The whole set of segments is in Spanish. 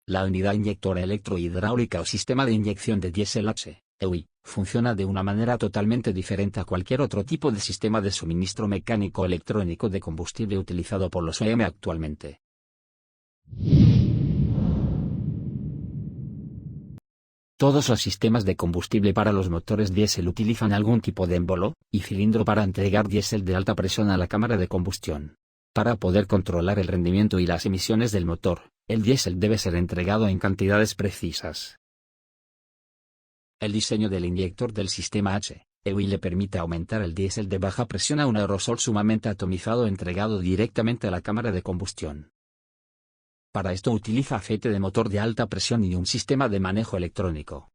La unidad inyectora electrohidráulica o sistema de inyección de diésel H, EUI, funciona de una manera totalmente diferente a cualquier otro tipo de sistema de suministro mecánico electrónico de combustible utilizado por los OEM actualmente. Todos los sistemas de combustible para los motores diésel utilizan algún tipo de émbolo y cilindro para entregar diésel de alta presión a la cámara de combustión. Para poder controlar el rendimiento y las emisiones del motor, el diésel debe ser entregado en cantidades precisas. El diseño del inyector del sistema H, EUI le permite aumentar el diésel de baja presión a un aerosol sumamente atomizado entregado directamente a la cámara de combustión. Para esto utiliza aceite de motor de alta presión y un sistema de manejo electrónico.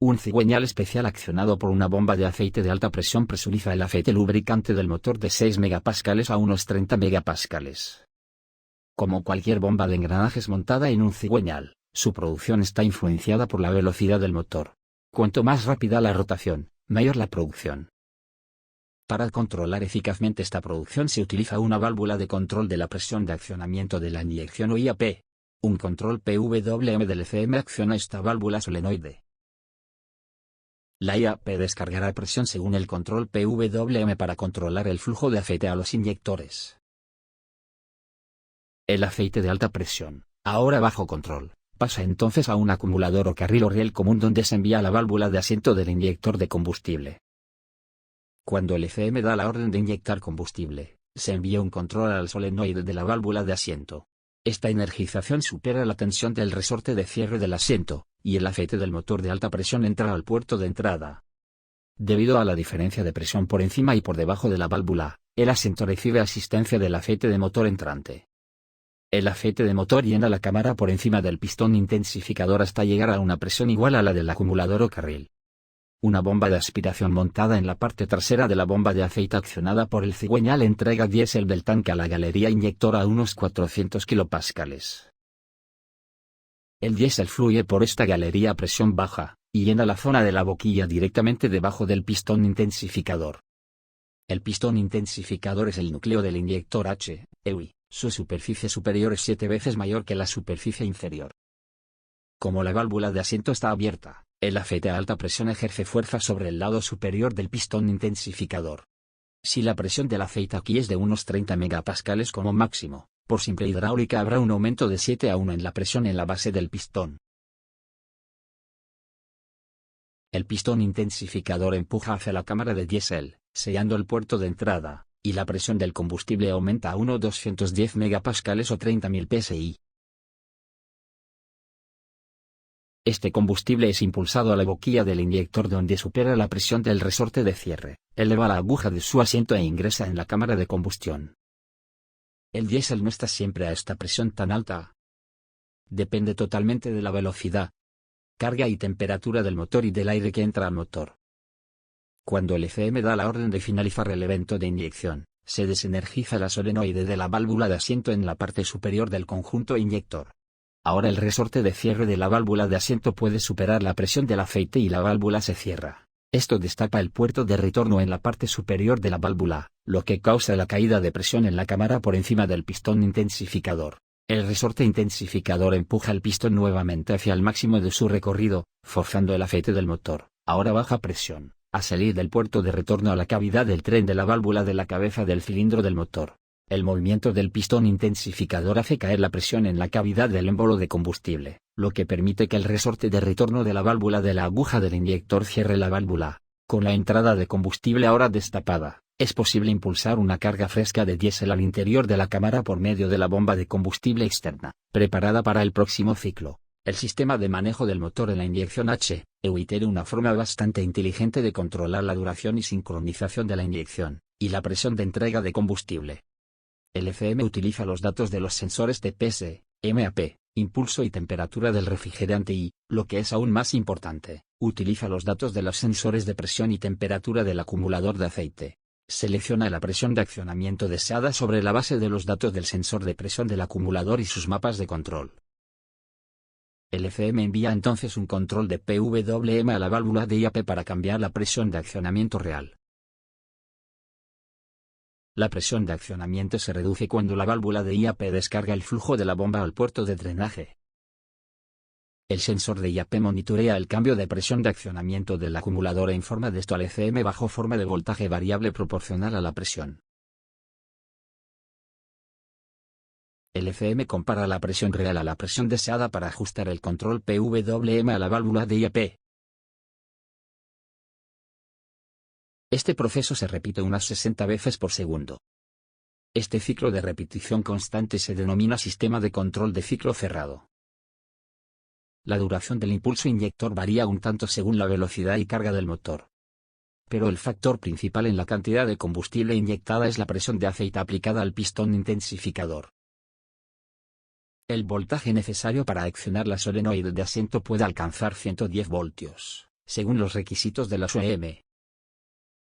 Un cigüeñal especial accionado por una bomba de aceite de alta presión presuriza el aceite lubricante del motor de 6 megapascales a unos 30 megapascales. Como cualquier bomba de engranajes montada en un cigüeñal, su producción está influenciada por la velocidad del motor. Cuanto más rápida la rotación, mayor la producción. Para controlar eficazmente esta producción se utiliza una válvula de control de la presión de accionamiento de la inyección o IAP. Un control PWM del ECM acciona esta válvula solenoide. La IAP descargará presión según el control PWM para controlar el flujo de aceite a los inyectores. El aceite de alta presión, ahora bajo control, pasa entonces a un acumulador o carril o riel común donde se envía a la válvula de asiento del inyector de combustible. Cuando el ECM da la orden de inyectar combustible, se envía un control al solenoide de la válvula de asiento. Esta energización supera la tensión del resorte de cierre del asiento, y el aceite del motor de alta presión entra al puerto de entrada. Debido a la diferencia de presión por encima y por debajo de la válvula, el asiento recibe asistencia del aceite de motor entrante. El aceite de motor llena la cámara por encima del pistón intensificador hasta llegar a una presión igual a la del acumulador o carril. Una bomba de aspiración montada en la parte trasera de la bomba de aceite accionada por el cigüeñal entrega diésel del tanque a la galería inyectora a unos 400 kilopascales. El diésel fluye por esta galería a presión baja, y llena la zona de la boquilla directamente debajo del pistón intensificador. El pistón intensificador es el núcleo del inyector H, EUI. Su superficie superior es 7 veces mayor que la superficie inferior. Como la válvula de asiento está abierta, el aceite a alta presión ejerce fuerza sobre el lado superior del pistón intensificador. Si la presión del aceite aquí es de unos 30 megapascales como máximo, por simple hidráulica habrá un aumento de 7 a 1 en la presión en la base del pistón. El pistón intensificador empuja hacia la cámara de diésel, sellando el puerto de entrada, y la presión del combustible aumenta a unos 210 megapascales o 30.000 psi. Este combustible es impulsado a la boquilla del inyector donde supera la presión del resorte de cierre, eleva la aguja de su asiento e ingresa en la cámara de combustión. El diésel no está siempre a esta presión tan alta. Depende totalmente de la velocidad, carga y temperatura del motor y del aire que entra al motor. Cuando el ECM da la orden de finalizar el evento de inyección, se desenergiza la solenoide de la válvula de asiento en la parte superior del conjunto inyector. Ahora el resorte de cierre de la válvula de asiento puede superar la presión del aceite y la válvula se cierra. Esto destapa el puerto de retorno en la parte superior de la válvula, lo que causa la caída de presión en la cámara por encima del pistón intensificador. El resorte intensificador empuja el pistón nuevamente hacia el máximo de su recorrido, forzando el aceite del motor, ahora baja presión, a salir del puerto de retorno a la cavidad del tren de la válvula de la cabeza del cilindro del motor. El movimiento del pistón intensificador hace caer la presión en la cavidad del émbolo de combustible, lo que permite que el resorte de retorno de la válvula de la aguja del inyector cierre la válvula. Con la entrada de combustible ahora destapada, es posible impulsar una carga fresca de diésel al interior de la cámara por medio de la bomba de combustible externa, preparada para el próximo ciclo. El sistema de manejo del motor en la inyección H, EUI tiene una forma bastante inteligente de controlar la duración y sincronización de la inyección, y la presión de entrega de combustible. El ECM utiliza los datos de los sensores TPS, MAP, impulso y temperatura del refrigerante y, lo que es aún más importante, utiliza los datos de los sensores de presión y temperatura del acumulador de aceite. Selecciona la presión de accionamiento deseada sobre la base de los datos del sensor de presión del acumulador y sus mapas de control. El ECM envía entonces un control de PWM a la válvula de IAP para cambiar la presión de accionamiento real. La presión de accionamiento se reduce cuando la válvula de IAP descarga el flujo de la bomba al puerto de drenaje. El sensor de IAP monitorea el cambio de presión de accionamiento del acumulador e informa de esto al ECM bajo forma de voltaje variable proporcional a la presión. El ECM compara la presión real a la presión deseada para ajustar el control PWM a la válvula de IAP. Este proceso se repite unas 60 veces por segundo. Este ciclo de repetición constante se denomina sistema de control de ciclo cerrado. La duración del impulso inyector varía un tanto según la velocidad y carga del motor. Pero el factor principal en la cantidad de combustible inyectada es la presión de aceite aplicada al pistón intensificador. El voltaje necesario para accionar la solenoide de asiento puede alcanzar 110 voltios, según los requisitos de la OEM.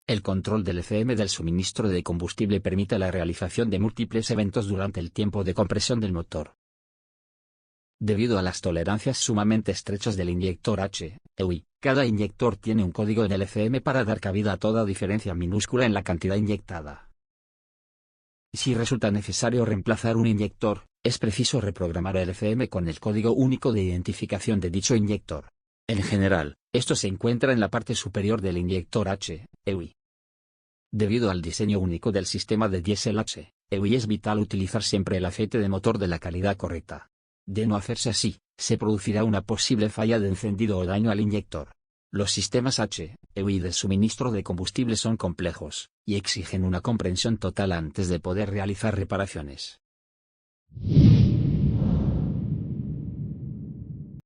El control del ECM del suministro de combustible permite la realización de múltiples eventos durante el tiempo de compresión del motor. Debido a las tolerancias sumamente estrechas del inyector HEUI, cada inyector tiene un código en el ECM para dar cabida a toda diferencia minúscula en la cantidad inyectada. Si resulta necesario reemplazar un inyector, es preciso reprogramar el ECM con el código único de identificación de dicho inyector. En general, esto se encuentra en la parte superior del inyector HEUI. Debido al diseño único del sistema de diésel HEUI es vital utilizar siempre el aceite de motor de la calidad correcta. De no hacerse así, se producirá una posible falla de encendido o daño al inyector. Los sistemas HEUI de suministro de combustible son complejos, y exigen una comprensión total antes de poder realizar reparaciones.